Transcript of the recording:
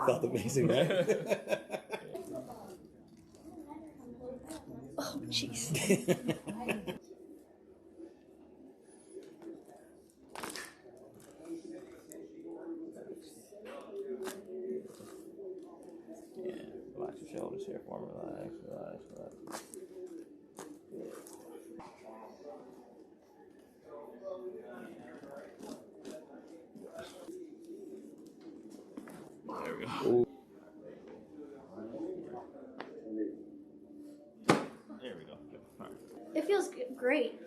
Felt amazing, right? Oh, jeez. Yeah, relax your shoulders here for me. Relax, relax, relax. There we go. Ooh. There we go. All right. It feels great.